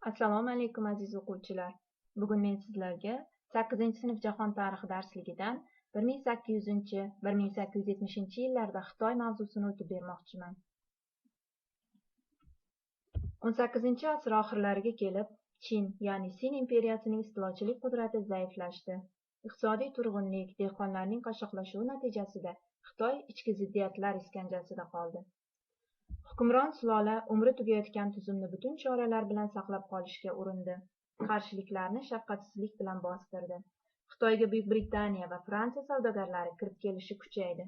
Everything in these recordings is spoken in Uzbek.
Assalomu alaykum aziz o'quvchilar. Bugun men sizlarga 8-sinf jahon tarixi darsligidan 1800-1870 yillarda Xitoy mavzusini o'tib bermoqchiman. 18-asr oxirlariga kelib, Chin, ya'ni Sin imperiyasining istilochilik qudrati zaiflashdi. Iqtisodiy turg'unlik, dehqonlarning qashshoqlashuvi natijasida Xitoy ichki ziddiyatlar iskanjasida qoldi. Hukmron sulola umri tugayotgan tuzumni butun choralar bilan saqlab qolishga urindi. Qarshiliklarni shafqatsizlik bilan bostirdi. Xitoyga Buyuk Britaniya va Fransiya savdogarlari kirib kelishi kuchaydi.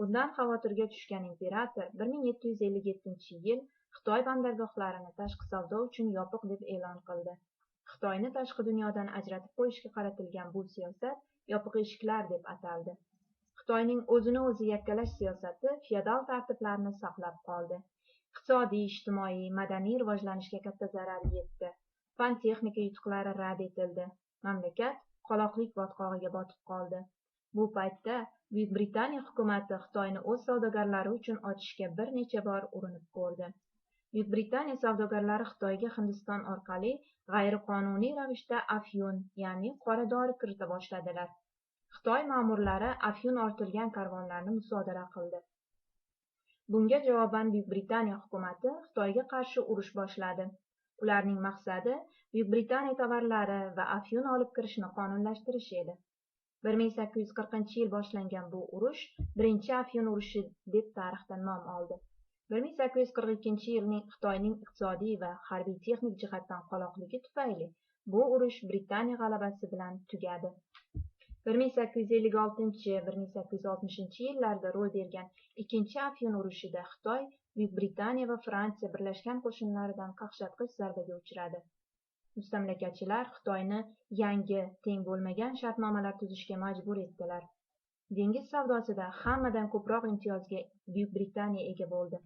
Bundan xavotirga tushgan imperator 1757-yil Xitoy bandargohlarini tashqi savdo uchun yopiq deb e'lon qildi. Xitoyni tashqi dunyodan ajratib qo'yishga qaratilgan bu siyosat yopiq eshiklar deb ataldi. Xitoyning o'zini o'zi yakkalash siyosati feodal tartiblarni saqlab qoldi. Iqtisodiy, ijtimoiy, madaniy rivojlanishga katta zarar yetdi. Fan-texnika yutuqlari rad etildi. Mamlakat qoloqlik botqog'iga botib qoldi. Bu paytda Buyuk Britaniya hukumati Xitoyni o'z savdogarlari uchun ochishga bir necha bor urinib ko'rdi. Buyuk Britaniya savdogarlari Xitoyga Hindiston orqali g'ayriqonuniy ravishda afyun, ya'ni qora dori kirita boshladilar. Xitoy ma'murlari afyun ortilgan karvonlarni musodara qildi. Bunga javoban Buyuk Britaniya hukumati Xitoyga qarshi urush boshladi. Ularning maqsadi Buyuk Britaniya tovarlari va afyun olib kirishni qonunlashtirish edi. 1840-yil boshlangan bu urush birinchi afyun urushi deb tarixda nom oldi. 1842-yilning Xitoyning iqtisodiy va harbiy texnik jihatdan qoloqligi tufayli bu urush Britaniya g'alabasi bilan tugadi. 1856-1860 yillarda ro'y bergan ikkinchi afyun urushida Xitoy Buyuk Britaniya va Fransiya birlashgan qo'shinlaridan qaqshatqich zarbaga uchradi. Mustamlakachilar Xitoyni yangi, teng bo'lmagan shartnomalar tuzishga majbur etdilar. Dengiz savdosida hammadan ko'proq imtiyozga Buyuk Britaniya ega bo'ldi.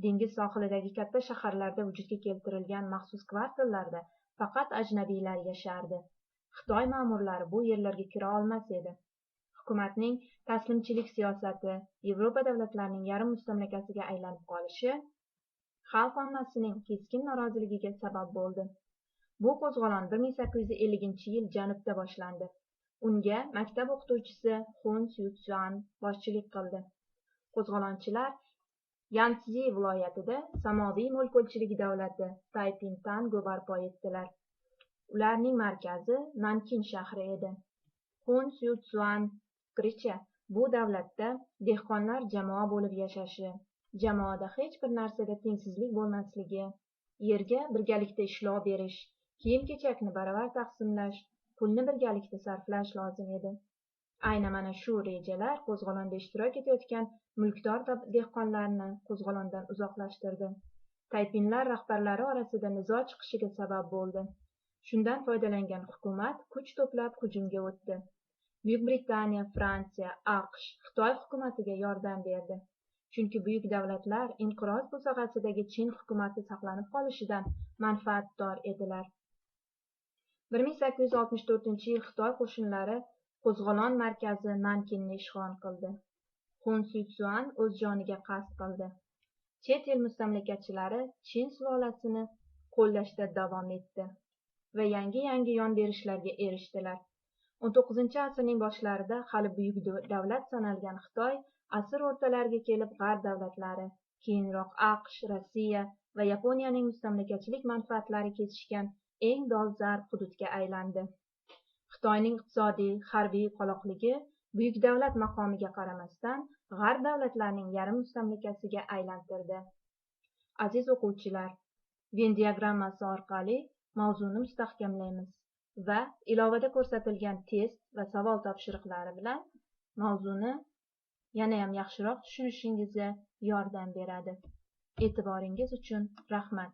Dengiz sohilidagi katta shaharlarda vujudga keltirilgan maxsus kvartallarda faqat ajnabiylar yashardi. Xitoy ma'murlari bu yerlarga kira olmas edi. Hukumatning taslimchilik siyosati, Yevropa davlatlarining yarim mustamlakasiga aylanib qolishi xalq ommasining keskin noroziligiga sabab bo'ldi. Bu qo'zg'olon 1850-yil janubda boshlandi. Unga maktab o'qituvchisi Xun Syu-Tsuan boshchilik qildi. Qo'zg'olonchilar Yansi viloyatida samoviy mo'lko'lchilik davlati Taypintango barpo etdilar. Ularning markazi Nankin shahri edi. Xun Syu-Tsuan fikricha, bu davlatda dehqonlar jamoa bo'lib yashashi, jamoada hech bir narsada tengsizlik bo'lmasligi, yerga birgalikda ishlov berish, kiyim-kechakni baravar taqsimlash, pulni birgalikda sarflash lozim edi. Aynan mana shu rejalar qo'zg'olonda ishtirok etayotgan mulkdor dehqonlarni qo'zg'olondan uzoqlashtirdi. Taypinlar rahbarlari orasida nizo chiqishiga sabab bo'ldi. Shundan foydalangan hukumat kuch to'plab hujumga o'tdi. Buyuk Britaniya, Fransiya, AQSh Xitoy hukumatiga yordam berdi. Chunki buyuk davlatlar inqiroz bo'sag'asidagi Chin hukumati saqlanib qolishidan manfaatdor edilar. 1864-yil Xitoy qo'shinlari qo'zg'olon markazi Nankinni ishg'ol qildi. Xun Syu-Tsuan o'z joniga qasd qildi. Chet el mustamlakachilari Chin sulolasini qo'llashda davom etdi va yangi yon berishlarga erishdilar. 19-asrning boshlarida hali buyuk davlat sanalgan Xitoy asr o'rtalariga kelib g'arb davlatlari, keyinroq AQSh, Rossiya va Yaponiyaning mustamlakachilik manfaatlari kesishgan eng dolzarb hududga aylandi. Xitoyning iqtisodiy, harbiy qoloqligi buyuk davlat maqomiga qaramasdan g'arb davlatlarining yarim mustamlakasiga aylantirdi. Aziz o'quvchilar, Venn diagrammasi orqali mavzuni mustahkamlaymiz va ilovada ko'rsatilgan test va savol topshiriqlari bilan mavzuni yanayam yaxshiroq tushunishingizga yordam beradi. E'tiboringiz uchun rahmat.